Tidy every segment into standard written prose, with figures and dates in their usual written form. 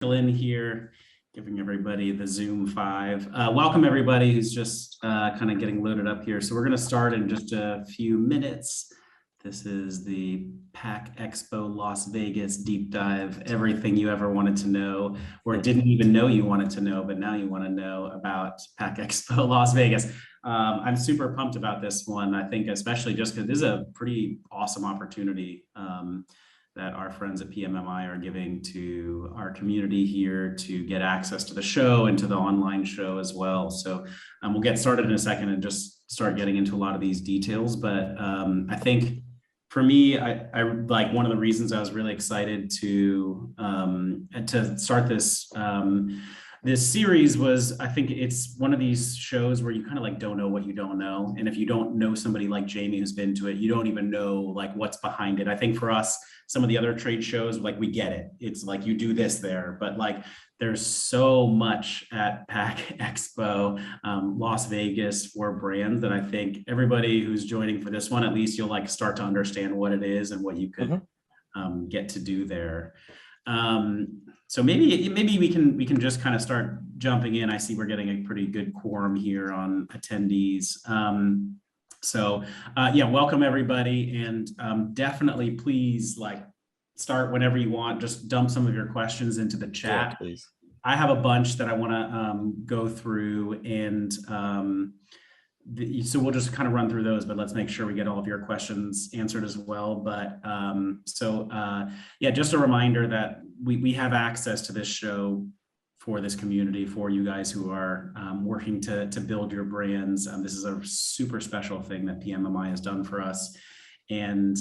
In here, giving everybody the Zoom 5. Welcome everybody who's just kind of getting loaded up here. So we're going to start in just a few minutes. This is the Pack Expo Las Vegas deep dive, everything you ever wanted to know or didn't even know you wanted to know, but now you want to know about Pack Expo Las Vegas. I'm super pumped about this one. I think especially just because this is a pretty awesome opportunity that our friends at PMMI are giving to our community here to get access to the show and to the online show as well. So we'll get started in a second and just start getting into a lot of these details. But I think for me, I like one of the reasons I was really excited to start this this series was, I think it's one of these shows where you kind of like don't know what you don't know. And if you don't know somebody like Jamie who's been to it, you don't even know like what's behind it. I think for us, some of the other trade shows, like we get it. It's like you do this there, but like there's so much at Pack Expo Las Vegas for brands that I think everybody who's joining for this one, at least you'll like start to understand what it is and what you could get to do there. So maybe we can just kind of start jumping in. I see we're getting a pretty good quorum here on attendees. Yeah, welcome everybody, and definitely please like start whenever you want. Just dump some of your questions into the chat. Yeah, please. I have a bunch that I want to go through, and so we'll just kind of run through those, but let's make sure we get all of your questions answered as well. But yeah, just a reminder that we have access to this show for this community, for you guys who are working to build your brands. This is a super special thing that PMMI has done for us. And,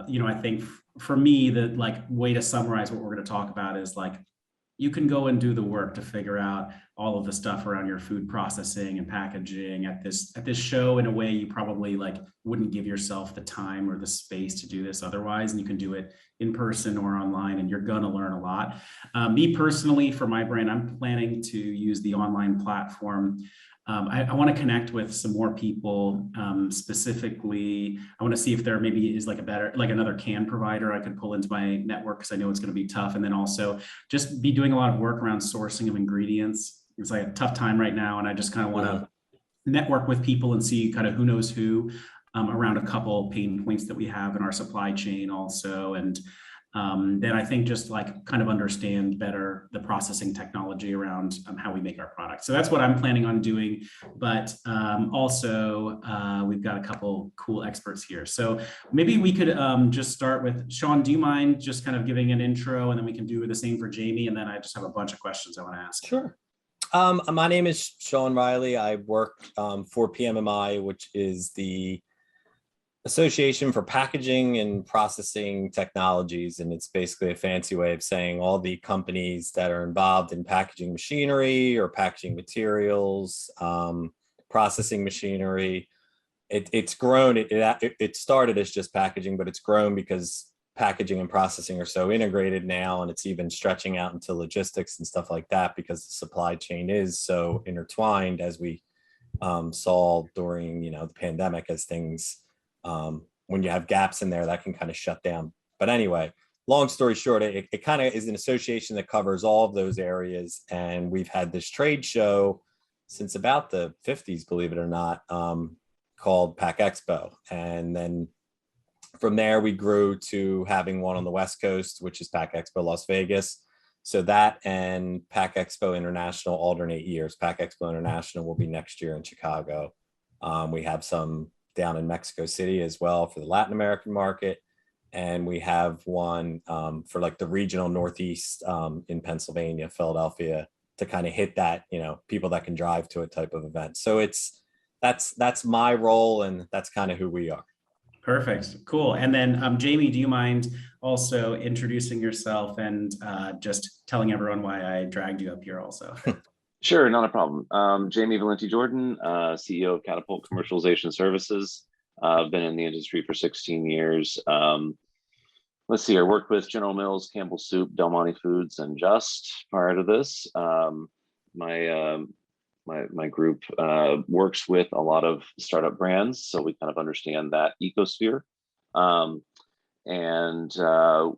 you know, I think for me, the like way to summarize what we're going to talk about is like, you can go and do the work to figure out all of the stuff around your food processing and packaging at this show in a way you probably like wouldn't give yourself the time or the space to do this otherwise. And you can do it in person or online, and you're gonna learn a lot. Me personally, for my brand, I'm planning to use the online platform. I want to connect with some more people. Specifically, I want to see if there maybe is like another can provider I could pull into my network, because I know it's going to be tough. And then also just be doing a lot of work around sourcing of ingredients. It's like a tough time right now, and I just kind of want to network with people and see kind of who knows who around a couple pain points that we have in our supply chain also. And then I think just like kind of understand better the processing technology around how we make our products. So that's what I'm planning on doing. But also we've got a couple cool experts here. So maybe we could just start with Sean. Do you mind just kind of giving an intro, and then we can do the same for Jamie? And then I just have a bunch of questions I want to ask. Sure. My name is Sean Riley. I work for PMMI, which is the Association for Packaging and Processing Technologies, and it's basically a fancy way of saying all the companies that are involved in packaging machinery or packaging materials, processing machinery. It's grown. It started as just packaging, but it's grown because packaging and processing are so integrated now, and it's even stretching out into logistics and stuff like that because the supply chain is so intertwined, as we saw during the pandemic, as things when you have gaps in there that can kind of shut down. But anyway, long story short, it kind of is an association that covers all of those areas. And we've had this trade show since about the 50s, believe it or not, called Pack Expo. And then from there, we grew to having one on the West Coast, which is Pack Expo Las Vegas. So that and Pack Expo International alternate years. Pack Expo International will be next year in Chicago. We have some down in Mexico City as well for the Latin American market. And we have one for like the regional Northeast in Pennsylvania, Philadelphia, to kind of hit that, people that can drive to it type of event. So that's my role, and that's kind of who we are. Perfect. Cool. And then Jamie, do you mind also introducing yourself and just telling everyone why I dragged you up here also? Sure, not a problem. Jamie Valenti-Jordan, CEO of Catapult Commercialization Services. I've been in the industry for 16 years. Let's see, I worked with General Mills, Campbell Soup, Del Monte Foods, and Just prior to this. My group works with a lot of startup brands, so we kind of understand that ecosphere. And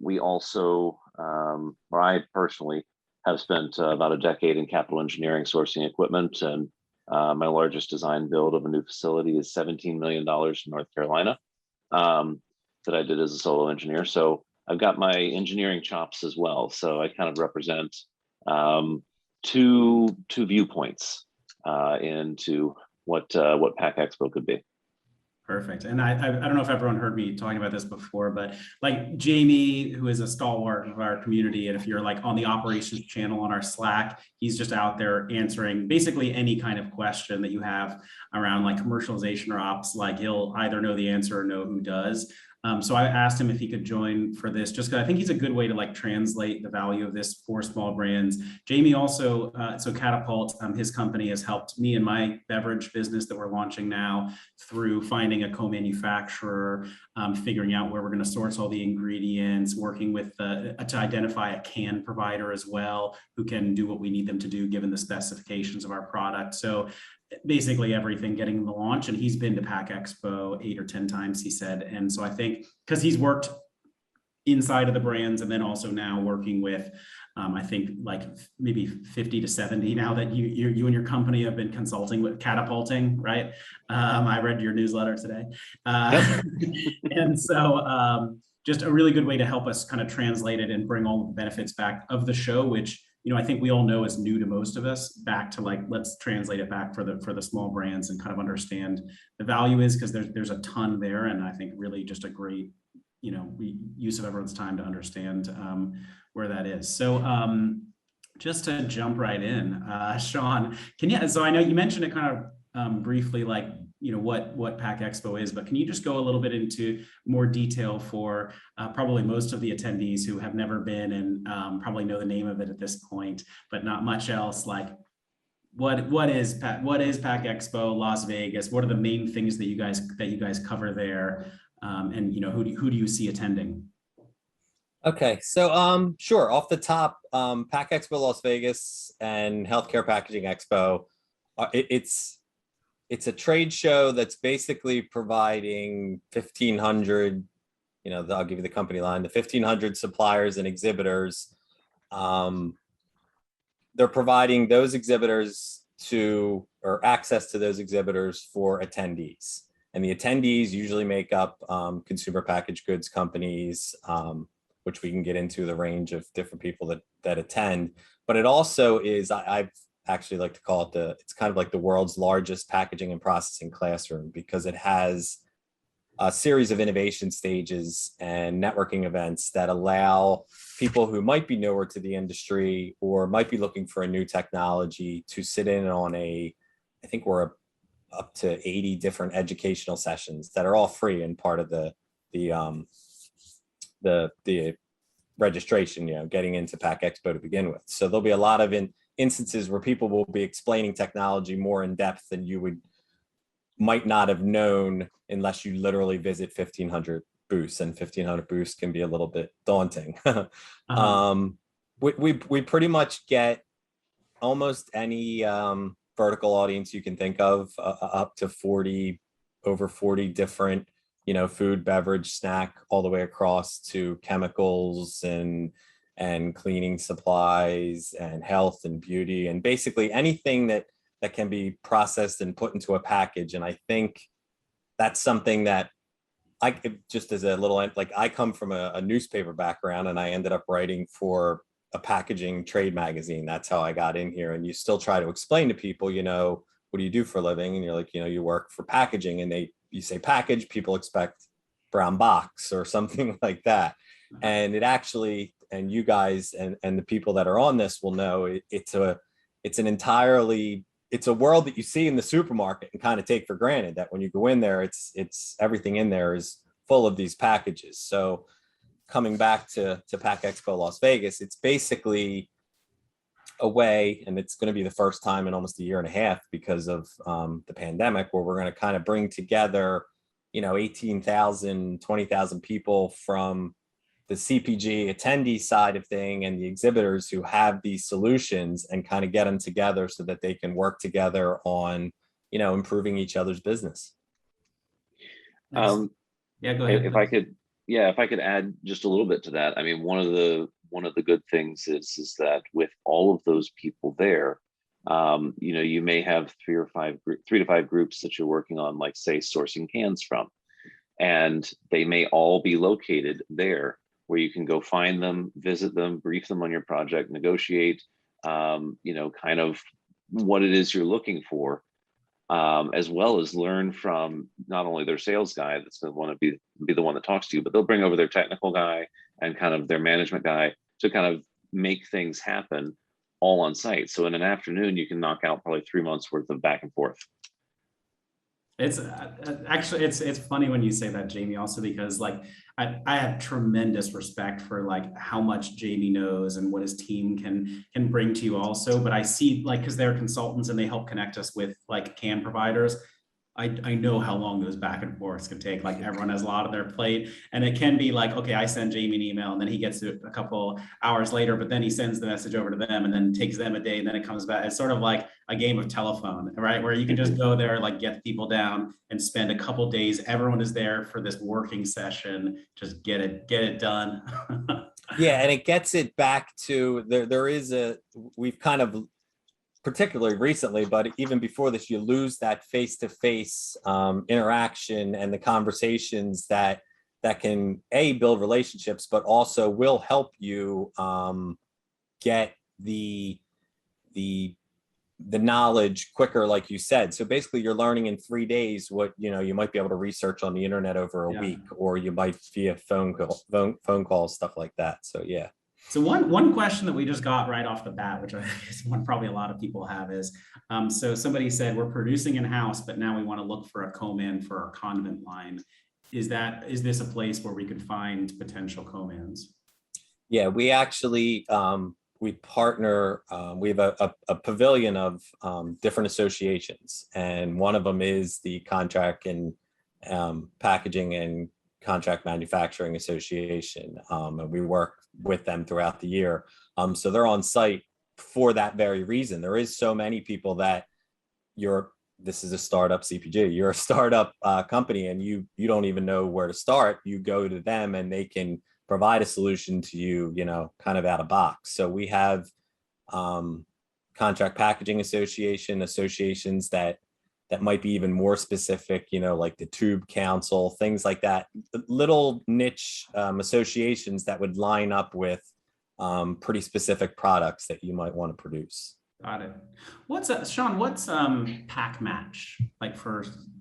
we also, or I personally, have spent about a decade in capital engineering, sourcing equipment, and my largest design build of a new facility is $17 million in North Carolina that I did as a solo engineer. So I've got my engineering chops as well. So I kind of represent two viewpoints into what Pack Expo could be. Perfect. And I don't know if everyone heard me talking about this before, but like Jamie, who is a stalwart of our community, and if you're like on the operations channel on our Slack, he's just out there answering basically any kind of question that you have around like commercialization or ops. Like he'll either know the answer or know who does. So I asked him if he could join for this, just because I think he's a good way to like translate the value of this for small brands. Jamie also, so 𝗂𝐿𝐵, his company has helped me in my beverage business that we're launching now through finding a co-manufacturer, figuring out where we're going to source all the ingredients, working with to identify a can provider as well, who can do what we need them to do given the specifications of our product. So basically everything getting the launch, and he's been to Pack Expo 8 or 10 times, he said. And so I think because he's worked inside of the brands and then also now working with I think like maybe 50 to 70 now that you and your company have been consulting with catapulting, right? I read your newsletter today. And so just a really good way to help us kind of translate it and bring all the benefits back of the show, which, you know, I think we all know is new to most of us, back to like, let's translate it back for the small brands and kind of understand the value is, because there's a ton there. And I think really just a great, you know, use of everyone's time to understand where that is. So just to jump right in, Sean, so I know you mentioned it kind of briefly, like, you know, what Pack Expo is, but can you just go a little bit into more detail for probably most of the attendees who have never been and probably know the name of it at this point, but not much else, like what is Pack Expo Las Vegas? What are the main things that you guys cover there? And, you know, who do you see attending? Okay, so sure, off the top, Pack Expo Las Vegas and Healthcare Packaging Expo, it's a trade show that's basically providing 1,500, you know, I'll give you the company line, the 1,500 suppliers and exhibitors. They're providing those exhibitors or access to those exhibitors for attendees. And the attendees usually make up consumer packaged goods companies, which we can get into the range of different people that attend. But it also is, I've actually like to call it it's kind of like the world's largest packaging and processing classroom, because it has a series of innovation stages and networking events that allow people who might be newer to the industry or might be looking for a new technology to sit in on I think we're up to 80 different educational sessions that are all free and part of the registration, you know, getting into Pack Expo to begin with. So there'll be a lot of instances where people will be explaining technology more in depth than you might not have known unless you literally visit 1,500 booths, and 1,500 booths can be a little bit daunting. We pretty much get almost any vertical audience you can think of, up to over 40 different, you know, food, beverage, snack, all the way across to chemicals and cleaning supplies and health and beauty, and basically anything that can be processed and put into a package. And I think that's something that just as a little, like, I come from a newspaper background, and I ended up writing for a packaging trade magazine. That's how I got in here. And you still try to explain to people, you know, what do you do for a living? And you're like, you know, you work for packaging, and you say package, people expect brown box or something like that. And it actually, and you guys and the people that are on this will know, it's a world that you see in the supermarket and kind of take for granted, that when you go in there, it's everything in there is full of these packages. So coming back to Pack Expo Las Vegas, it's basically a way, and it's going to be the first time in almost a year and a half because of the pandemic, where we're going to kind of bring together, you know, 18,000, 20,000 people from the CPG attendee side of thing and the exhibitors who have these solutions, and kind of get them together so that they can work together on, you know, improving each other's business. Yeah, go ahead. If I could add just a little bit to that. I mean, one of the one of the good things is that with all of those people there, you may have 3 to 5 groups that you're working on, like say sourcing cans from, and they may all be located there where you can go find them, visit them, brief them on your project, negotiate, kind of what it is you're looking for, as well as learn from not only their sales guy that's going to want to be the one that talks to you, but they'll bring over their technical guy and kind of their management guy to kind of make things happen all on site. So in an afternoon, you can knock out probably 3 months worth of back and forth. It's actually, it's funny when you say that, Jamie, also because like I have tremendous respect for like how much Jamie knows and what his team can bring to you also. But I see like, because they're consultants and they help connect us with like can providers. I know how long those back and forths can take. Like everyone has a lot on their plate, and it can be like, okay, I send Jamie an email and then he gets it a couple hours later, but then he sends the message over to them and then takes them a day and then it comes back. It's sort of like a game of telephone, right? Where you can just go there, like get people down and spend a couple days. Everyone is there for this working session. Just get it done. Yeah, and it gets it back to we've kind of, particularly recently, but even before this, you lose that face-to-face interaction and the conversations that can build relationships, but also will help you get the knowledge quicker, like you said. So basically, you're learning in 3 days what you might be able to research on the internet over a week, or you might via phone call, stuff like that. So yeah. So one question that we just got right off the bat, which I guess one probably a lot of people have, is so somebody said we're producing in-house, but now we want to look for a co-man for our convent line. Is this a place where we could find potential co-mans? Yeah, we actually we partner. We have a pavilion of different associations, and one of them is the Contract and Packaging and Contract Manufacturing Association, and we work with them throughout the year. So they're on site for that very reason. There is so many people that this is a startup CPG. You're a startup company, and you don't even know where to start. You go to them, and they can provide a solution to you, kind of out of box. So we have Contract Packaging associations that might be even more specific, like the Tube Council, things like that, little niche associations that would line up with pretty specific products that you might want to produce. Got it. Sean, what's Pack Match? Like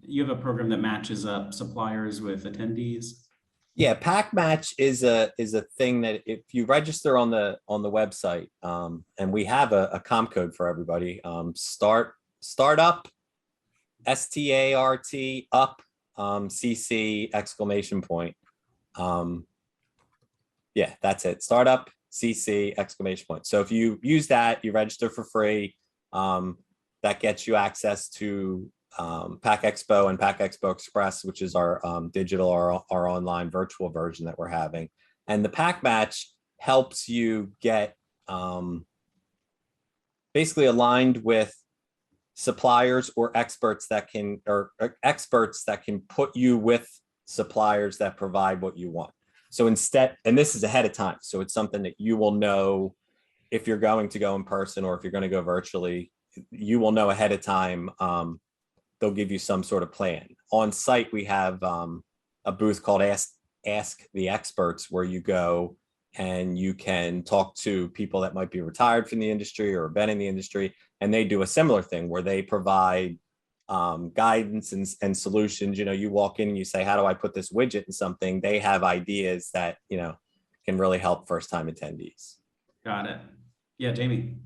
you have a program that matches up suppliers with attendees? Yeah, Pack Match is a thing that if you register on the website, and we have a comp code for everybody, startup, START up CC exclamation point. Yeah, that's it. Startup CC exclamation point. So if you use that, you register for free. That gets you access to Pack Expo and Pack Expo Express, which is our digital, our online virtual version that we're having. And the Pack Match helps you get basically aligned with suppliers or experts that can put you with suppliers that provide what you want. So instead, and this is ahead of time, so it's something that you will know if you're going to go in person or if you're going to go virtually. You will know ahead of time. They'll give you some sort of plan. On site, we have a booth called Ask the Experts, where you go and you can talk to people that might be retired from the industry or been in the industry, and they do a similar thing where they provide guidance and solutions. You walk in and you say, how do I put this widget in something? They have ideas that, can really help first-time attendees. Got it. Yeah, Jamie.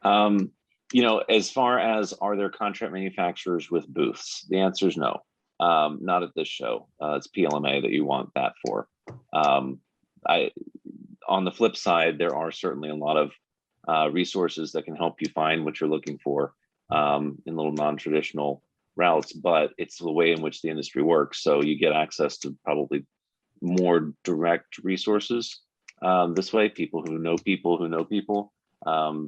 As far as are there contract manufacturers with booths? The answer is no, not at this show. It's PLMA that you want that for. On the flip side, there are certainly a lot of resources that can help you find what you're looking for in little non-traditional routes, but it's the way in which the industry works. So you get access to probably more direct resources this way, people who know people who know people.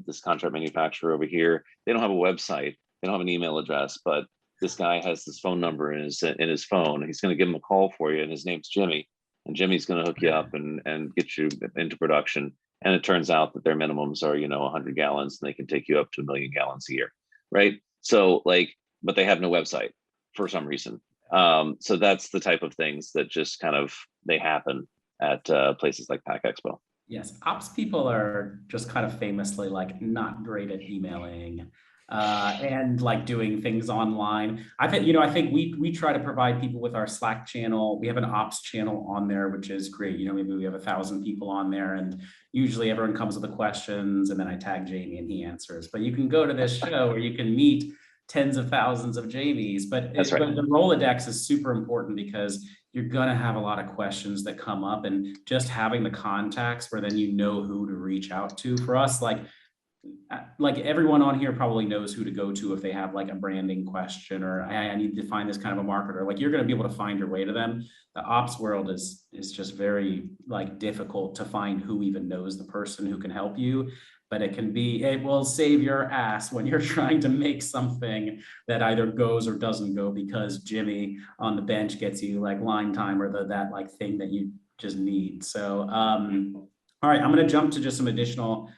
This contract manufacturer over here, they don't have a website, they don't have an email address, but this guy has this phone number in his phone. He's going to give him a call for you, and his name's Jimmy. And Jimmy's going to hook you up and get you into production. And it turns out that their minimums are, 100 gallons, and they can take you up to 1 million gallons a year, right? So like, but they have no website for some reason. So that's the type of things that just kind of, they happen at places like Pack Expo. Yes, ops people are just kind of famously like not great at emailing and like doing things online. I think we try to provide people with our Slack channel. We have an ops channel on there, which is great. Maybe we have 1,000 people on there, and usually everyone comes with the questions, and then I tag Jamie and he answers. But you can go to this show where you can meet tens of thousands of Jamies. But That's right. But the Rolodex is super important because you're going to have a lot of questions that come up, and just having the contacts where then you know who to reach out to. For us, like everyone on here probably knows who to go to if they have like a branding question, or I need to find this kind of a marketer. Like, you're going to be able to find your way to them. The ops world is just very like difficult to find who even knows the person who can help you. But it will save your ass when you're trying to make something that either goes or doesn't go because Jimmy on the bench gets you like line time or that like thing that you just need. So, all right, I'm going to jump to just some additional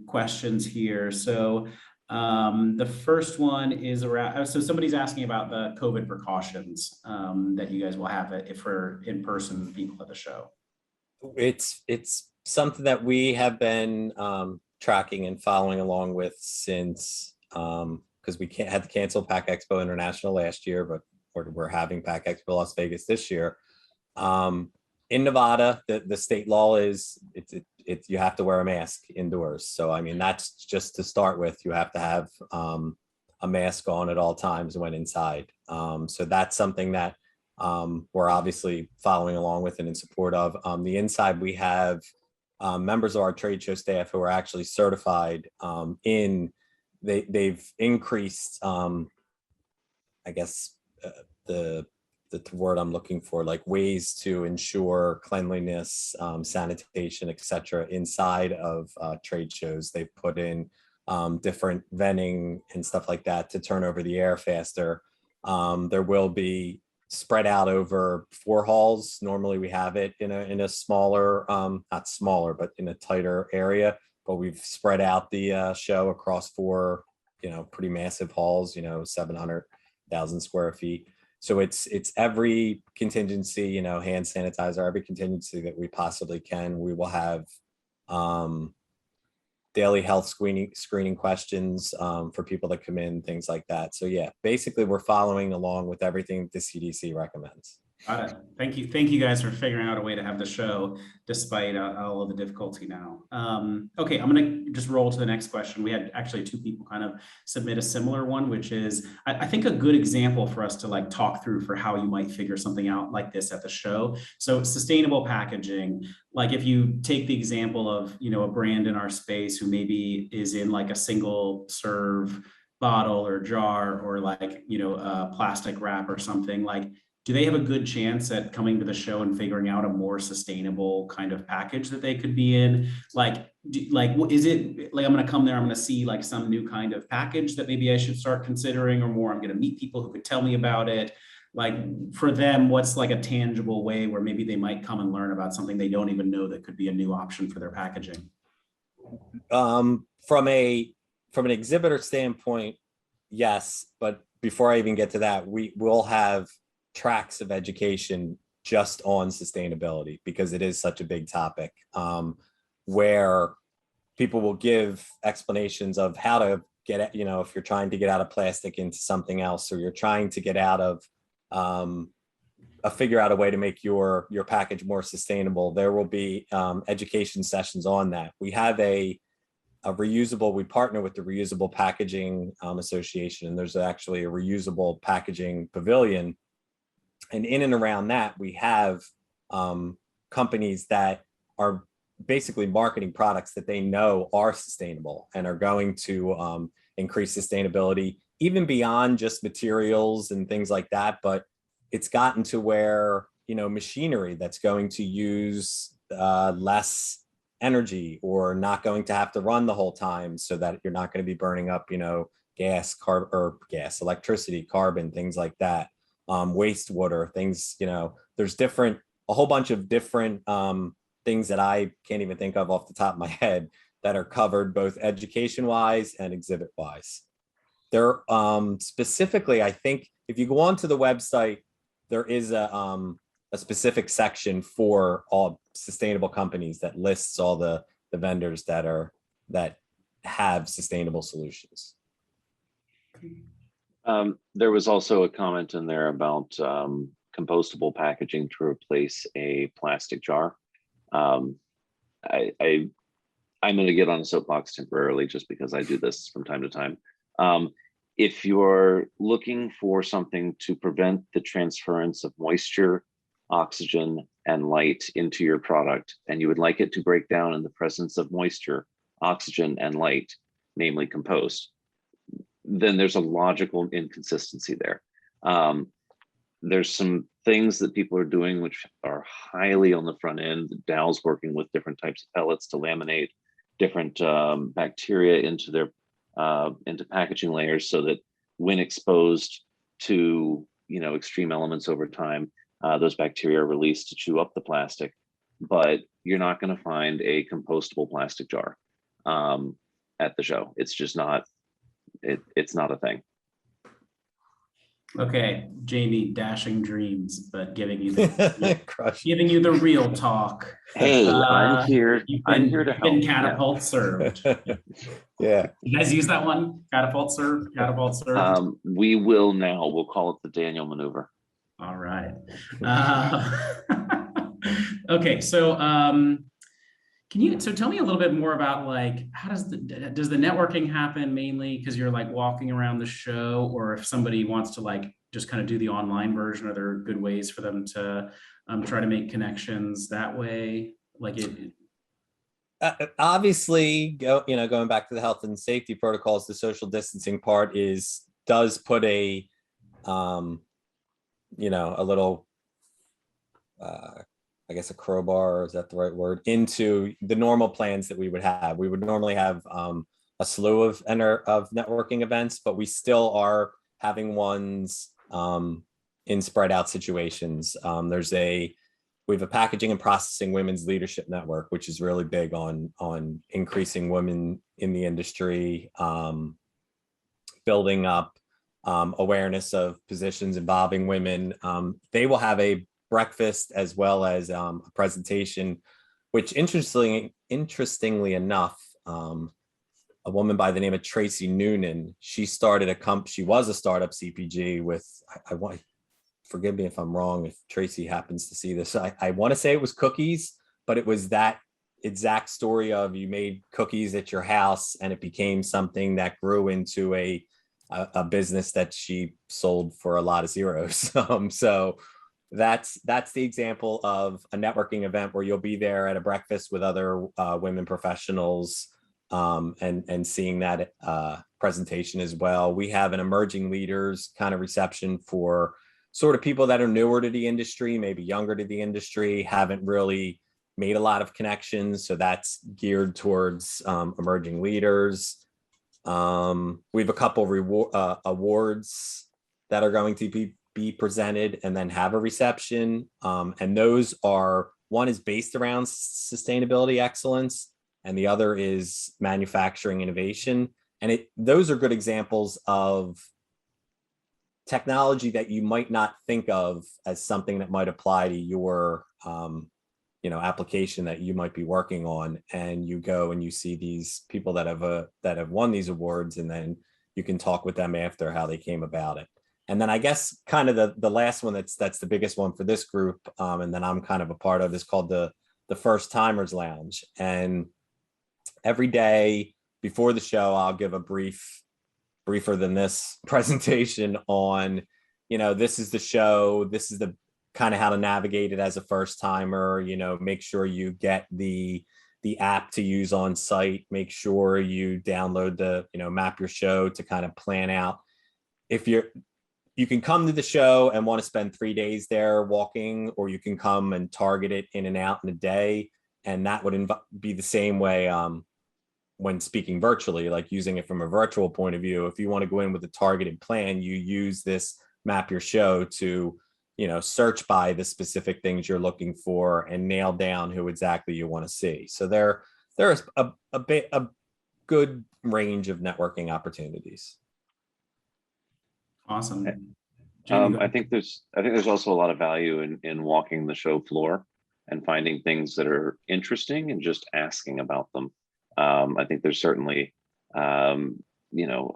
questions here. So the first one is around, so somebody's asking about the COVID precautions that you guys will have if for in-person people at the show. It's something that we have been tracking and following along with since, because we had to cancel Pack Expo International last year, but we're having Pack Expo Las Vegas this year. In Nevada, the state law is you have to wear a mask indoors. So I mean, that's just to start with. You have to have a mask on at all times when inside. So that's something that we're obviously following along with and in support of. The inside, we have members of our trade show staff who are actually certified they've increased, I guess, the word I'm looking for, like ways to ensure cleanliness, sanitation, etc. inside of trade shows. They've put in different venting and stuff like that to turn over the air faster. There will be spread out over 4 halls. Normally we have it in a smaller, not smaller, but in a tighter area, but we've spread out the show across 4, pretty massive halls, 700,000 square feet. So it's every contingency, hand sanitizer, every contingency that we possibly can. We will have daily health screening questions for people that come in, things like that. So yeah, basically we're following along with everything the CDC recommends. Got it. Thank you guys for figuring out a way to have the show despite all of the difficulty now. Okay, I'm going to just roll to the next question. We had actually 2 people kind of submit a similar one, which is, I think, a good example for us to like talk through for how you might figure something out like this at the show. So sustainable packaging, like if you take the example of, a brand in our space who maybe is in like a single serve bottle or jar or like, a plastic wrap or something, like, do they have a good chance at coming to the show and figuring out a more sustainable kind of package that they could be in? Is it like, I'm going to come there, I'm going to see like some new kind of package that maybe I should start considering, or more, I'm going to meet people who could tell me about it. Like for them, what's like a tangible way where maybe they might come and learn about something they don't even know that could be a new option for their packaging? From an exhibitor standpoint, yes. But before I even get to that, we will have tracks of education just on sustainability because it is such a big topic, where people will give explanations of how to get at, if you're trying to get out of plastic into something else, or you're trying to get out of figure out a way to make your package more sustainable. There will be education sessions on that. We have we partner with the Reusable Packaging Association, and there's actually a reusable packaging pavilion. And in and around that, we have companies that are basically marketing products that they know are sustainable and are going to increase sustainability, even beyond just materials and things like that. But it's gotten to where, machinery that's going to use less energy or not going to have to run the whole time, so that you're not going to be burning up, gas, electricity, carbon, things like that. Wastewater, things, there's a whole bunch of different things that I can't even think of off the top of my head that are covered both education wise and exhibit wise. There specifically, I think if you go onto the website, there is a specific section for all sustainable companies that lists all the vendors that have sustainable solutions. There was also a comment in there about compostable packaging to replace a plastic jar. I'm going to get on a soapbox temporarily just because I do this from time to time. If you're looking for something to prevent the transference of moisture, oxygen, and light into your product, and you would like it to break down in the presence of moisture, oxygen, and light, namely compost, then there's a logical inconsistency there. There's some things that people are doing which are highly on the front end. Dow's working with different types of pellets to laminate different bacteria into their into packaging layers, so that when exposed to extreme elements over time, those bacteria are released to chew up the plastic. But you're not going to find a compostable plastic jar at the show. It's just not. It's not a thing. Okay, Jamie, dashing dreams, but giving you the real talk. Hey, I'm here. I'm here to help. Been catapult served. Yeah. You guys use that one? Catapult served. Catapult served. We will now. We'll call it the Daniel maneuver. All right. Okay, so tell me a little bit more about, like, how does the networking happen mainly because you're like walking around the show, or if somebody wants to like just kind of do the online version, are there good ways for them to try to make connections that way? Like obviously going back to the health and safety protocols, the social distancing part does put a little I guess a crowbar, is that the right word, into the normal plans that we would have. We would normally have a slew of networking events, but we still are having ones in spread out situations. We have a packaging and processing women's leadership network, which is really big on increasing women in the industry, building up awareness of positions involving women. They will have a breakfast as well as a presentation, which interestingly enough, a woman by the name of Tracy Noonan, she started she was a startup CPG with, forgive me if I'm wrong, if Tracy happens to see this, I want to say it was cookies, but it was that exact story of you made cookies at your house and it became something that grew into a business that she sold for a lot of zeros. So that's the example of a networking event where you'll be there at a breakfast with other women professionals and seeing that presentation as well. We have an emerging leaders kind of reception for sort of people that are newer to the industry, maybe younger to the industry, haven't really made a lot of connections. So that's geared towards emerging leaders. We have a couple awards that are going to be presented and then have a reception. And those are, one is based around sustainability excellence and the other is manufacturing innovation. And those are good examples of technology that you might not think of as something that might apply to your application that you might be working on. And you go and you see these people that have won these awards, and then you can talk with them after how they came about it. And then I guess kind of the last one that's the biggest one for this group, and then I'm kind of a part of, is called the First Timers Lounge. And every day before the show, I'll give a briefer than this presentation on, this is the show, this is the kind of how to navigate it as a first timer. Make sure you get the app to use on site, make sure you download the map your show to kind of plan out. If you can come to the show and want to spend 3 days there walking, or you can come and target it in and out in a day. And that would be the same way when speaking virtually, like using it from a virtual point of view. If you want to go in with a targeted plan, you use this map your show to search by the specific things you're looking for and nail down who exactly you want to see. So there's a good range of networking opportunities. Awesome. I think there's also a lot of value in walking the show floor and finding things that are interesting and just asking about them. I think there's certainly a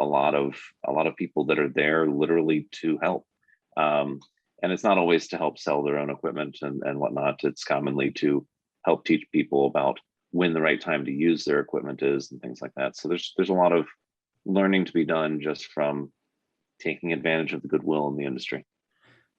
lot of people that are there literally to help. And it's not always to help sell their own equipment and whatnot. It's commonly to help teach people about when the right time to use their equipment is and things like that. So there's a lot of learning to be done just from taking advantage of the goodwill in the industry.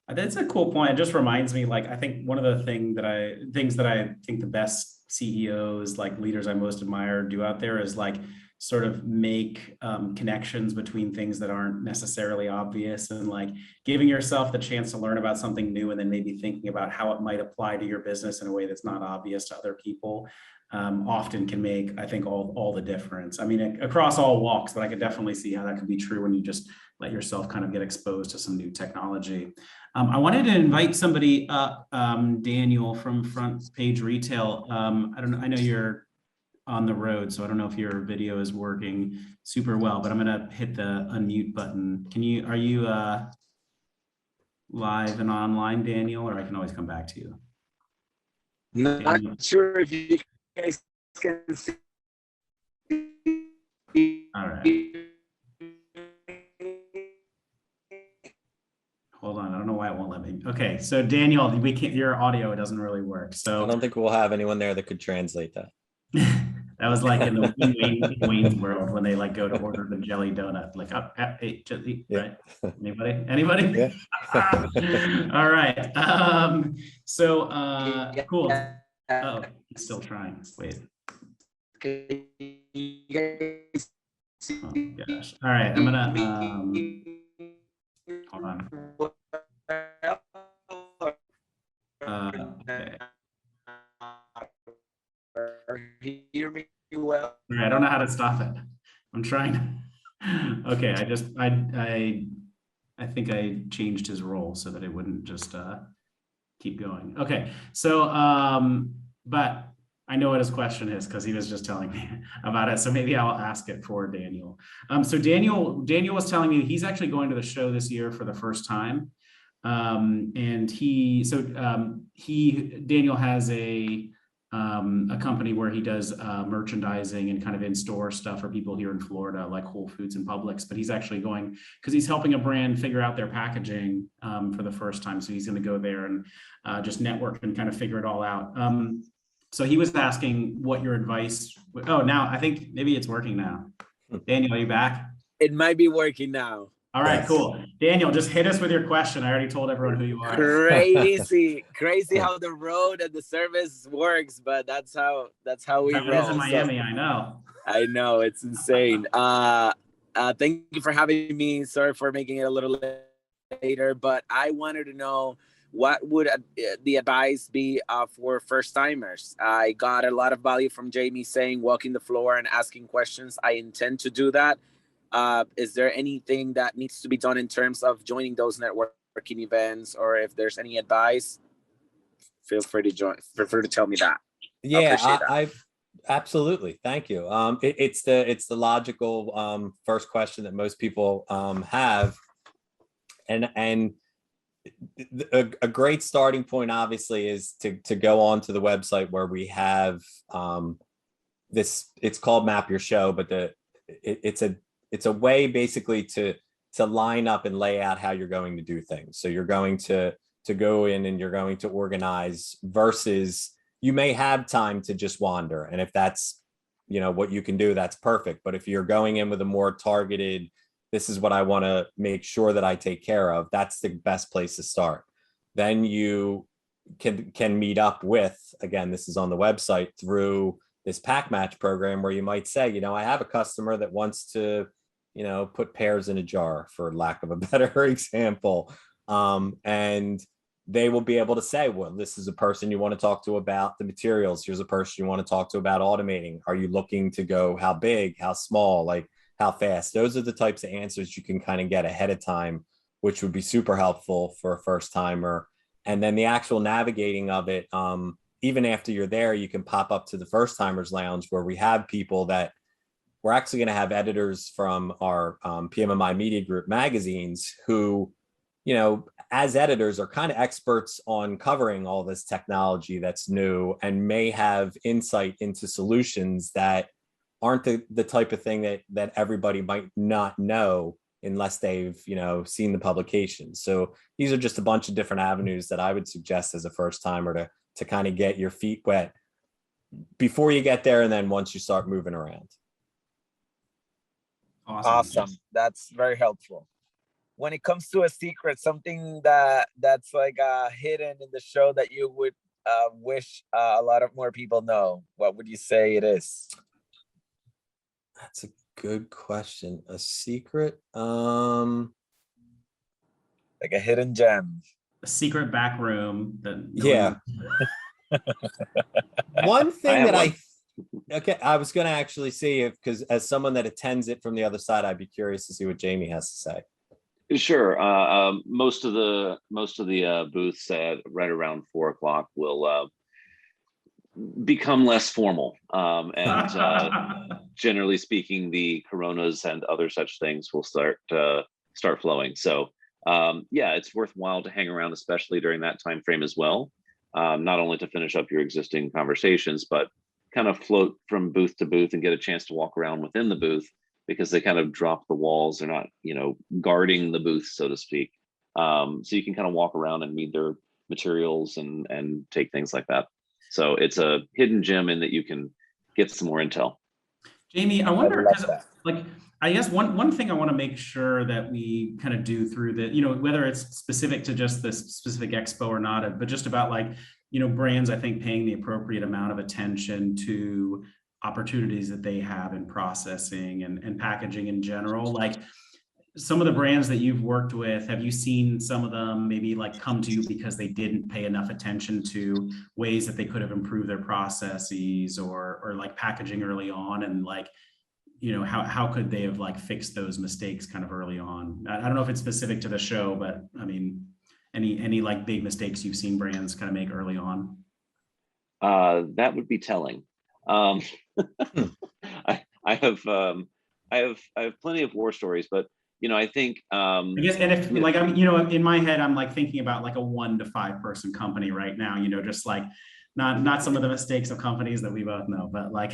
That's a cool point. It just reminds me, like, I think one of the things that I think the best CEOs, like leaders I most admire, do out there is like sort of make connections between things that aren't necessarily obvious, and like giving yourself the chance to learn about something new and then maybe thinking about how it might apply to your business in a way that's not obvious to other people often can make, I think, all the difference. I mean, across all walks, but I could definitely see how that could be true when you just let yourself kind of get exposed to some new technology. I wanted to invite somebody up, Daniel from Front Page Retail. I don't know, I know you're on the road, so I don't know if your video is working super well, but I'm gonna hit the unmute button. Are you live and online, Daniel, or I can always come back to you? Not Daniel. sure if you guys can see. All right. Hold on, I don't know why it won't let me. Okay, so Daniel, we can't. Your audio doesn't really work. So I don't think we'll have anyone there that could translate that. that was like in the Wayne's World when they like go to order the jelly donut, like jelly, right? Anybody? Yeah. All right. Cool. Oh, he's still trying. Wait. Oh gosh. All right, I'm gonna hold on. Okay. Hear me well. All right, I don't know how to stop it. I'm trying. Okay, I think I changed his role so that it wouldn't just keep going. Okay, so but I know what his question is because he was just telling me about it. So maybe I'll ask it for Daniel. So Daniel was telling me he's actually going to the show this year for the first time. And Daniel has a company where he does merchandising and kind of in-store stuff for people here in Florida, like Whole Foods and Publix, but he's actually going because he's helping a brand figure out their packaging for the first time. So he's going to go there and just network and kind of figure it all out. So he was asking what your advice. Oh, now I think maybe it's working now. Daniel, are you back? It might be working now. All right, cool. Daniel, just hit us with your question. I already told everyone who you are. Crazy how the road and the service works, but that's how we roll. It is in Miami, so, I know. I know, it's insane. Thank you for having me. Sorry for making it a little later, but I wanted to know what would the advice be for first timers. I got a lot of value from Jamie saying walking the floor and asking questions. I intend to do that. Is there anything that needs to be done in terms of joining those networking events, or if there's any advice, feel free to join. Feel free to tell me that. Yeah, I absolutely. Thank you. It's the logical first question that most people have, and a great starting point obviously is to go onto the website where we have this. It's called Map Your Show, but it's a way basically to line up and lay out how you're going to do things. So you're going to go in and you're going to organize versus you may have time to just wander. And if that's, what you can do, that's perfect. But if you're going in with a more targeted, this is what I want to make sure that I take care of, that's the best place to start. Then you can meet up with, again, this is on the website, through this pack match program where you might say, I have a customer that wants to, put pears in a jar, for lack of a better example. And they will be able to say, well, this is a person you want to talk to about the materials. Here's a person you want to talk to about automating. Are you looking to go how big, how small, like how fast? Those are the types of answers you can kind of get ahead of time which would be super helpful for a first timer. And then the actual navigating of it, even after you're there, you can pop up to the first timers lounge where we have people that we're actually going to have editors from our PMMI Media Group magazines who, you know, as editors are kind of experts on covering all this technology that's new and may have insight into solutions that aren't the type of thing that everybody might not know unless they've, you know, seen the publications. So these are just a bunch of different avenues that I would suggest as a first timer to kind of get your feet wet before you get there, and then once you start moving around. Awesome. That's very helpful. When it comes to a secret, something that's like hidden in the show that you would wish a lot of more people know, what would you say it is? That's a good question. A secret? Like a hidden gem. A secret back room that yeah. One thing that I was going to actually see if, because as someone that attends it from the other side, I'd be curious to see what Jamie has to say. Sure. Most of the booths at right around 4 o'clock will become less formal, and generally speaking, the Coronas and other such things will start flowing. So yeah, it's worthwhile to hang around, especially during that time frame as well. Not only to finish up your existing conversations, but kind of float from booth to booth and get a chance to walk around within the booth, because they kind of drop the walls. They're not, you know, guarding the booth, so to speak. So you can kind of walk around and meet their materials and take things like that. So it's a hidden gem in that you can get some more intel. Jamie, I wonder, like, I guess one thing I want to make sure that we kind of do through the, you know, whether it's specific to just this specific expo or not, but just about, like, you know, brands, I think, paying the appropriate amount of attention to opportunities that they have in processing and packaging in general. Like, some of the brands that you've worked with, have you seen some of them maybe like come to you because they didn't pay enough attention to ways that they could have improved their processes or like packaging early on, and like, you know, how could they have like fixed those mistakes kind of early on? I don't know if it's specific to the show, but I mean, any like big mistakes you've seen brands kind of make early on? That would be telling. I have plenty of war stories, but you know, I think I guess, and if like, I'm, you know, in my head, I'm like thinking about like a 1 to 5 person company right now, you know, just like not some of the mistakes of companies that we both know, but like,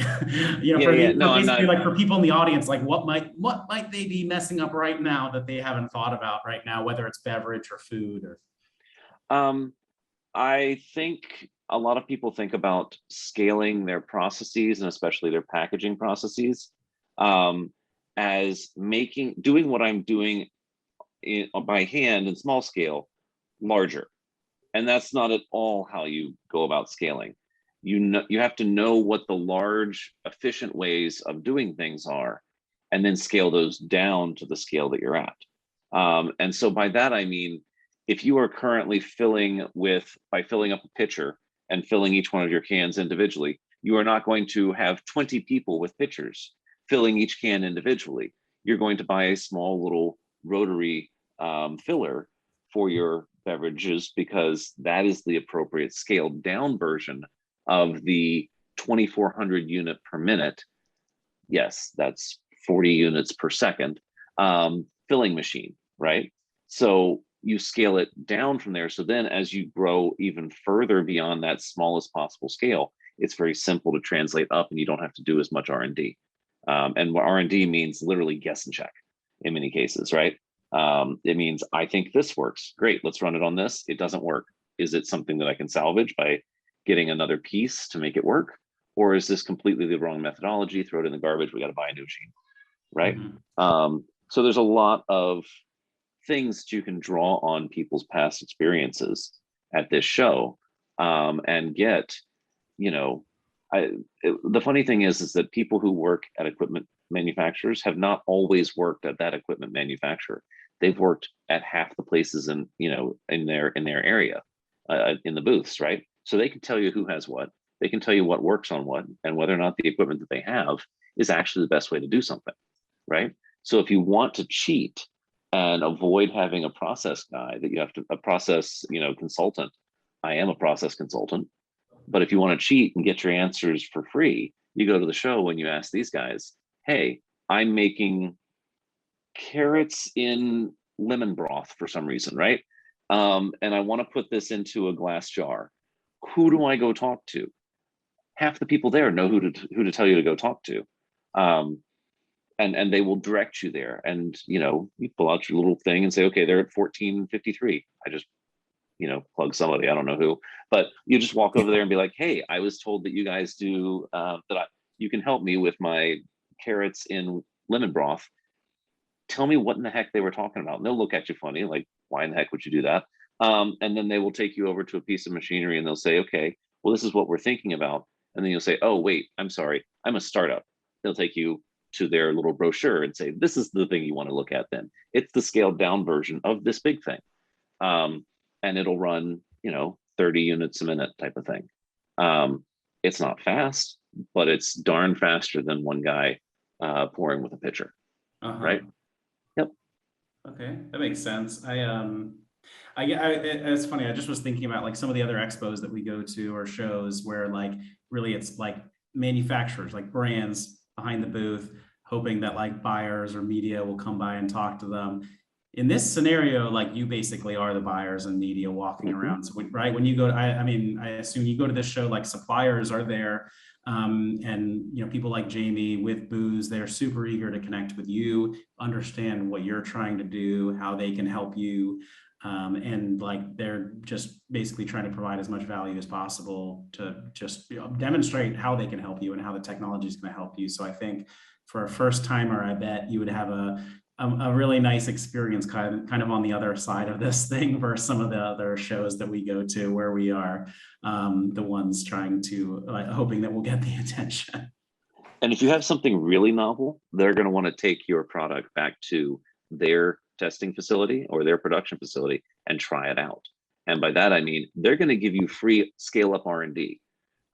you know, basically like for people in the audience, like what might they be messing up right now that they haven't thought about right now, whether it's beverage or food or. I think a lot of people think about scaling their processes, and especially their packaging processes, as doing what I'm doing by hand in small scale larger. And that's not at all how you go about scaling. You have to know what the large efficient ways of doing things are, and then scale those down to the scale that you're at. And so by that, I mean, if you are currently by filling up a pitcher and filling each one of your cans individually, you are not going to have 20 people with pitchers filling each can individually. You're going to buy a small little rotary filler for your beverages, because that is the appropriate scaled down version of the 2,400 unit per minute. Yes, that's 40 units per second filling machine, right? So you scale it down from there. So then as you grow even further beyond that smallest possible scale, it's very simple to translate up, and you don't have to do as much R&D. And what R&D means literally guess and check in many cases, right? It means, I think this works. Great, let's run it on this. It doesn't work. Is it something that I can salvage by getting another piece to make it work? Or is this completely the wrong methodology? Throw it in the garbage. We got to buy a new machine, right? Mm-hmm. So there's a lot of things that you can draw on people's past experiences at this show, and get, you know, the funny thing is that people who work at equipment manufacturers have not always worked at that equipment manufacturer. They've worked at half the places in their area, in the booths, right? So they can tell you who has what. They can tell you what works on what, and whether or not the equipment that they have is actually the best way to do something, right? So if you want to cheat and avoid having a process guy that you have to, a process, consultant. I am a process consultant, but if you want to cheat and get your answers for free, you go to the show and you ask these guys, hey, I'm making carrots in lemon broth for some reason, right? And I want to put this into a glass jar. Who do I go talk to? Half the people there know who to tell you to go talk to. And they will direct you there. And, you pull out your little thing and say, okay, they're at 1453. I just, plug somebody, I don't know who, but you just walk over there and be like, hey, I was told that you guys do, you can help me with my carrots in lemon broth. Tell me what in the heck they were talking about. And they'll look at you funny, like, why in the heck would you do that? And then they will take you over to a piece of machinery and they'll say, okay, well, this is what we're thinking about. And then you'll say, oh, wait, I'm sorry, I'm a startup. They'll take you to their little brochure and say, this is the thing you want to look at then. It's the scaled down version of this big thing. And it'll run, 30 units a minute type of thing. It's not fast, but it's darn faster than one guy pouring with a pitcher, right? Yep. Okay, that makes sense. It's funny. I just was thinking about like some of the other expos that we go to or shows where like really it's like manufacturers, like brands behind the booth, hoping that like buyers or media will come by and talk to them. In this scenario, like you basically are the buyers and media walking around. So right when you go, I assume you go to this show, like suppliers are there, and people like Jamie with booze, they're super eager to connect with you, understand what you're trying to do, how they can help you, and like they're just basically trying to provide as much value as possible to just demonstrate how they can help you and how the technology is going to help you. So I think for a first timer, I bet you would have a really nice experience kind of on the other side of this thing versus some of the other shows that we go to where we are the ones trying to hoping that we'll get the attention. And if you have something really novel, they're going to want to take your product back to their testing facility or their production facility and try it out. And by that, I mean, they're going to give you free scale up R&D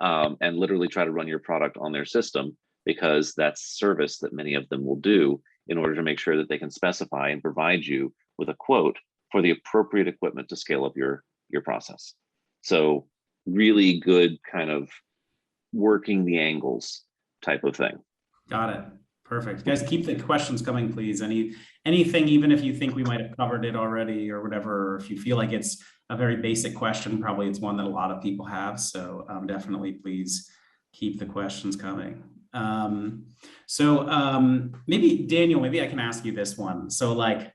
and literally try to run your product on their system, because that's service that many of them will do in order to make sure that they can specify and provide you with a quote for the appropriate equipment to scale up your process. So really good kind of working the angles type of thing. Got it. Perfect. Guys, keep the questions coming, please. Anything, even if you think we might have covered it already or whatever, or if you feel like it's a very basic question, probably it's one that a lot of people have. So definitely please keep the questions coming. Maybe Daniel, maybe I can ask you this one. So like,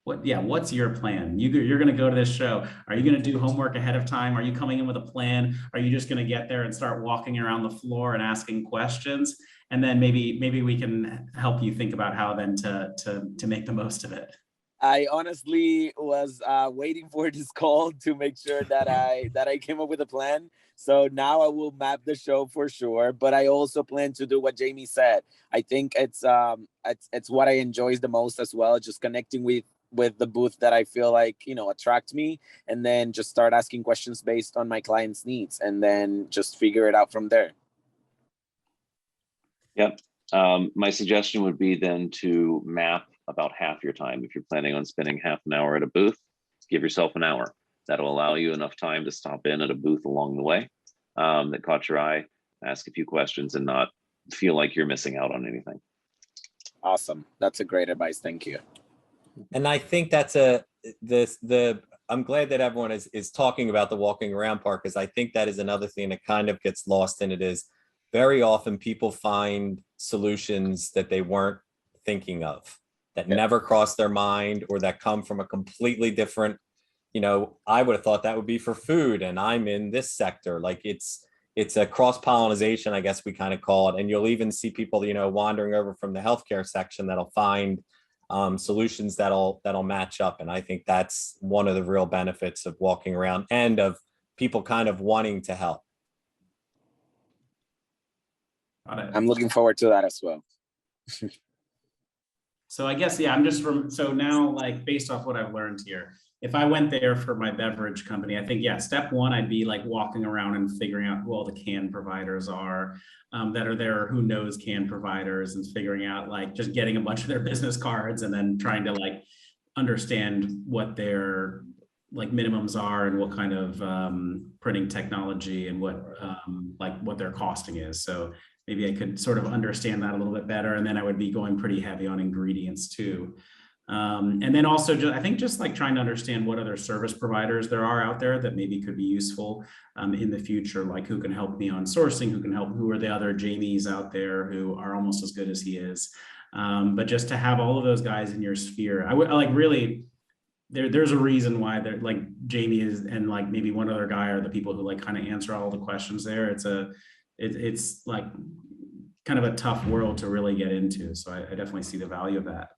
what's your plan? You're going to go to this show. Are you going to do homework ahead of time? Are you coming in with a plan? Are you just going to get there and start walking around the floor and asking questions? And then maybe we can help you think about how then to make the most of it. I honestly was waiting for this call to make sure that I came up with a plan. So now I will map the show for sure. But I also plan to do what Jamie said. I think it's what I enjoy the most as well, just connecting with the booth that I feel like attract me, and then just start asking questions based on my clients' needs, and then just figure it out from there. Yep. My suggestion would be then to map about half your time. If you're planning on spending half an hour at a booth, give yourself an hour. That'll allow you enough time to stop in at a booth along the way that caught your eye, ask a few questions, and not feel like you're missing out on anything. Awesome. That's a great advice. Thank you. And I think that's I'm glad that everyone is talking about the walking around part, because I think that is another thing that kind of gets lost in it. Is very often people find solutions that they weren't thinking of, that never crossed their mind, or that come from a completely different, I would have thought that would be for food, and I'm in this sector. Like it's a cross-pollination, I guess we kind of call it. And you'll even see people, wandering over from the healthcare section that'll find solutions that'll match up. And I think that's one of the real benefits of walking around and of people kind of wanting to help. I'm looking forward to that as well. So I guess, so now, like, based off what I've learned here, if I went there for my beverage company, I think, step one, I'd be like walking around and figuring out who all the can providers are that are there, who knows can providers, and figuring out, like, just getting a bunch of their business cards and then trying to like understand what their like minimums are and what kind of printing technology and what like what their costing is. So maybe I could sort of understand that a little bit better. And then I would be going pretty heavy on ingredients too. And then also I think just like trying to understand what other service providers there are out there that maybe could be useful in the future, like who can help me on sourcing, who are the other Jamies out there who are almost as good as he is. But just to have all of those guys in your sphere, I would like really, there's a reason why they're like Jamie is, and like maybe one other guy are the people who like kind of answer all the questions there. It's like kind of a tough world to really get into. So I definitely see the value of that.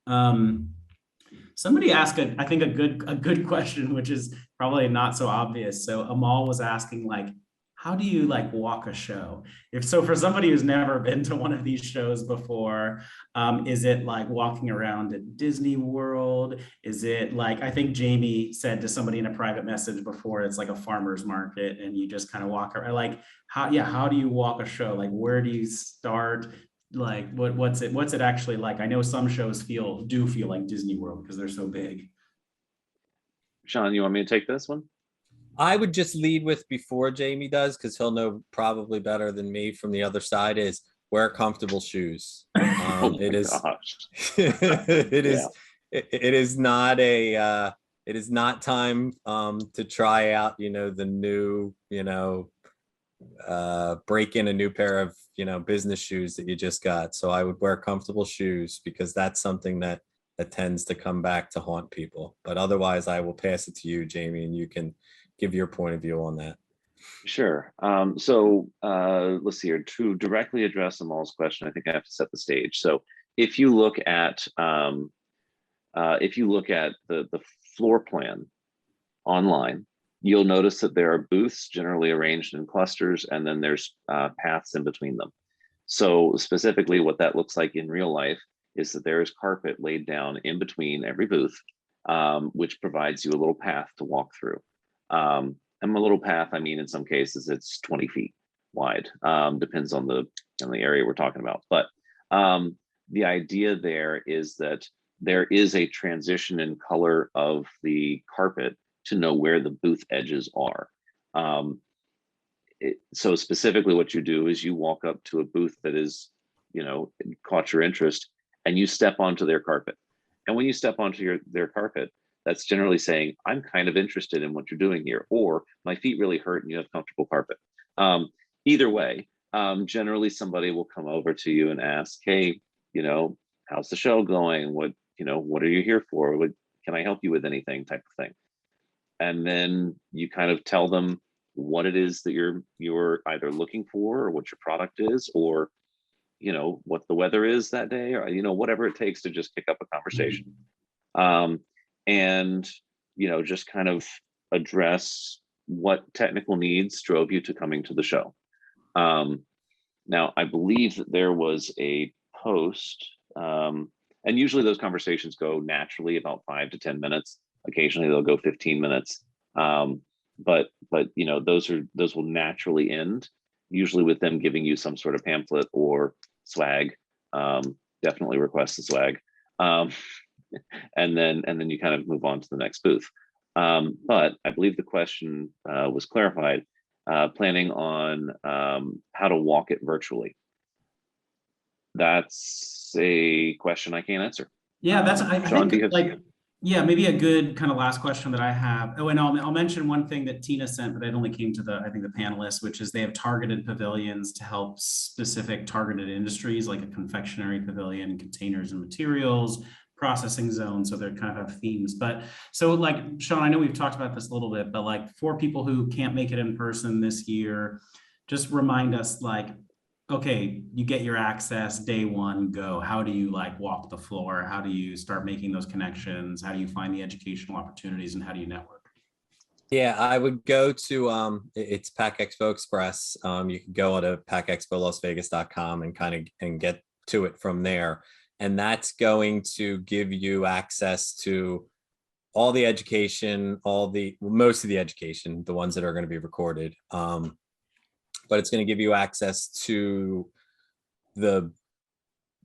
Somebody asked, I think a good question, which is probably not so obvious. So Amal was asking like, how do you like walk a show? If so, for somebody who's never been to one of these shows before, is it like walking around at Disney World? Is it like, I think Jamie said to somebody in a private message before, it's like a farmer's market and you just kind of walk around. Like how do you walk a show? Like, where do you start? Like, what's it actually like? I know some shows do feel like Disney World because they're so big. Sean, you want me to take this one? I would just lead with before Jamie does, because he'll know probably better than me from the other side, is wear comfortable shoes. It is not time to try out, the new, break in a new pair of, business shoes that you just got. So I would wear comfortable shoes because that's something that tends to come back to haunt people. But otherwise I will pass it to you, Jamie, and you can give your point of view on that. Sure. So let's see here. To directly address Amal's question, I think I have to set the stage. So if you look at the floor plan online, you'll notice that there are booths generally arranged in clusters, and then there's paths in between them. So specifically, what that looks like in real life is that there is carpet laid down in between every booth, which provides you a little path to walk through. And a little path, I mean, in some cases it's 20 feet wide, depends on the area we're talking about. But the idea there is that there is a transition in color of the carpet to know where the booth edges are. So specifically what you do is you walk up to a booth that is, caught your interest, and you step onto their carpet. And when you step onto their carpet, that's generally saying, I'm kind of interested in what you're doing here, or my feet really hurt and you have comfortable carpet. Either way, generally somebody will come over to you and ask, hey, how's the show going? What are you here for? Can I help you with anything, type of thing. And then you kind of tell them what it is that you're either looking for, or what your product is, or what the weather is that day, or whatever it takes to just pick up a conversation. And just kind of address what technical needs drove you to coming to the show. Now, I believe that there was a post, and usually those conversations go naturally about 5 to 10 minutes. Occasionally they'll go 15 minutes. But those will naturally end, usually with them giving you some sort of pamphlet or swag. Definitely request the swag. And then you kind of move on to the next booth. But I believe the question was clarified, planning on how to walk it virtually. That's a question I can't answer. Yeah, Sean, maybe a good kind of last question that I have. Oh, and I'll mention one thing that Tina sent, but it only came to the panelists, which is they have targeted pavilions to help specific targeted industries, like a confectionery pavilion, containers and materials, processing zone. So they're kind of have themes. But so like, Sean, I know we've talked about this a little bit, but like for people who can't make it in person this year, just remind us like, okay, you get your access day one, go. How do you like walk the floor? How do you start making those connections? How do you find the educational opportunities, and how do you network? Yeah, I would go to it's Pack Expo Express. You can go to packexpolasvegas.com and get to it from there. And that's going to give you access to all the education, most of the education, the ones that are going to be recorded. But it's going to give you access to the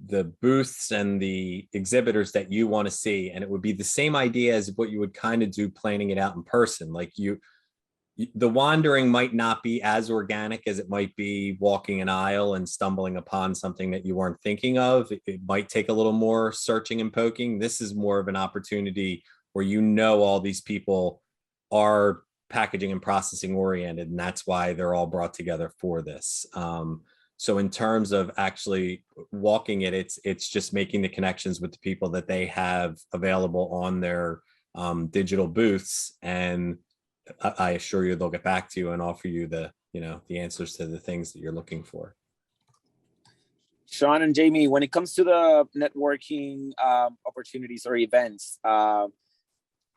the booths and the exhibitors that you want to see. And it would be the same idea as what you would kind of do planning it out in person. Like the wandering might not be as organic as it might be walking an aisle and stumbling upon something that you weren't thinking of. It might take a little more searching and poking. This is more of an opportunity where all these people are packaging and processing oriented, and that's why they're all brought together for this. So in terms of actually walking it, it's just making the connections with the people that they have available on their digital booths, and I assure you they'll get back to you and offer you the answers to the things that you're looking for. Sean and Jamie, when it comes to the networking opportunities or events,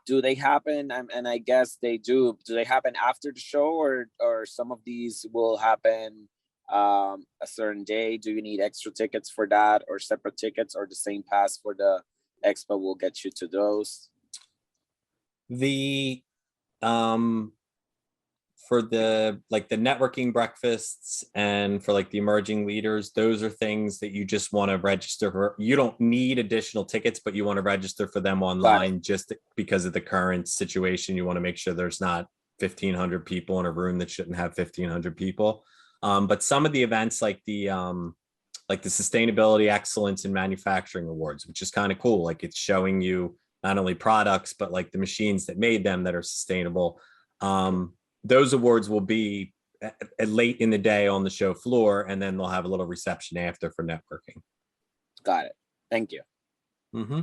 do they happen? And I guess they do. Do they happen after the show, or some of these will happen a certain day? Do you need extra tickets for that, or separate tickets, or the same pass for the expo will get you to those? The for the networking breakfasts and for like the emerging leaders, those are things that you just want to register for. You don't need additional tickets, but you want to register for them online just because of the current situation. You want to make sure there's not 1,500 people in a room that shouldn't have 1,500 people. But some of the events like the Sustainability Excellence in Manufacturing Awards, which is kind of cool. Like it's showing you not only products, but like the machines that made them that are sustainable. Those awards will be late in the day on the show floor, and then they'll have a little reception after for networking. Got it. Thank you. Mm-hmm.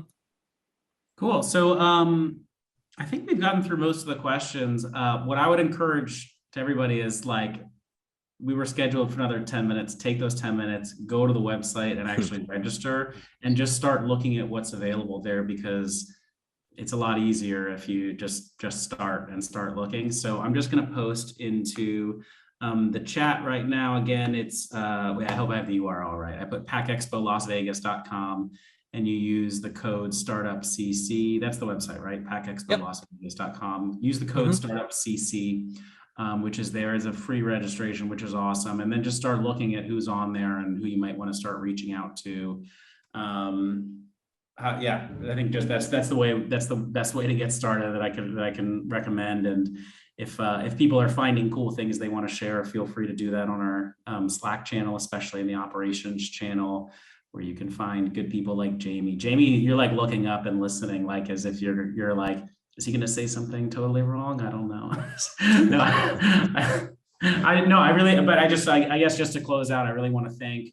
Cool. So I think we've gotten through most of the questions. What I would encourage to everybody is we were scheduled for another 10 minutes. Take those 10 minutes, go to the website and actually register and just start looking at what's available there, because it's a lot easier if you just start looking. So I'm just going to post into the chat right now. Again, it's I hope I have the URL right. I put packexpolasvegas.com and you use the code startupcc. That's the website, right? packexpolasvegas.com. Use the code startupcc, which is there as a free registration, which is awesome. And then just start looking at who's on there and who you might want to start reaching out to. Yeah, I think just that's the best way to get started that I can recommend. And if people are finding cool things they want to share, feel free to do that on our Slack channel, especially in the operations channel, where you can find good people like Jamie. Jamie, you're like looking up and listening, like as if you're like, is he going to say something totally wrong? I don't know. I guess just to close out, I really want to thank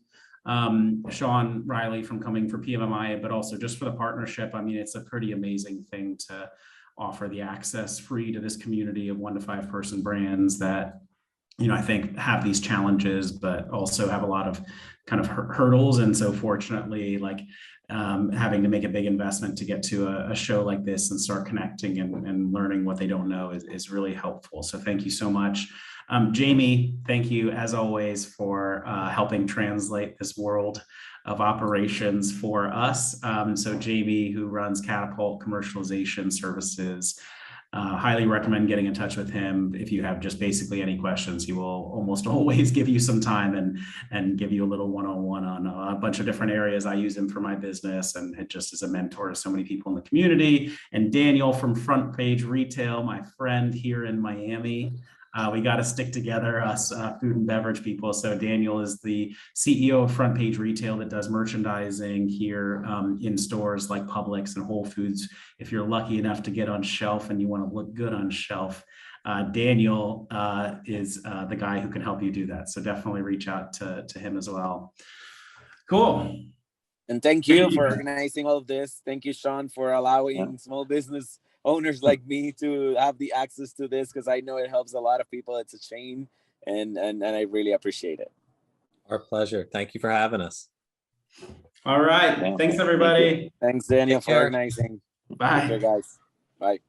Sean Riley from coming for PMMI, but also just for the partnership. I mean, it's a pretty amazing thing to offer the access free to this community of 1 to 5 person brands that, I think have these challenges, but also have a lot of kind of hurdles. And so fortunately, having to make a big investment to get to a show like this and start connecting and learning what they don't know is really helpful. So thank you so much. Jamie, thank you as always for helping translate this world of operations for us. So Jamie, who runs Catapult Commercialization Services, highly recommend getting in touch with him if you have just basically any questions. He will almost always give you some time and give you a little one-on-one on a bunch of different areas. I use him for my business and it just is a mentor to so many people in the community. And Daniel from Front Page Retail, my friend here in Miami. We got to stick together, us food and beverage people. So Daniel is the CEO of Front Page Retail that does merchandising here in stores like Publix and Whole Foods. If you're lucky enough to get on shelf and you want to look good on shelf, Daniel is the guy who can help you do that. So definitely reach out to him as well. Cool. And thank you for organizing all of this. Thank you, Sean, for allowing small business owners like me to have the access to this, because I know it helps a lot of people. It's a chain, and I really appreciate it. Our pleasure. Thank you for having us. All right. Thanks, everybody. Thanks, Daniel, for organizing. Bye. Take care, guys. Bye.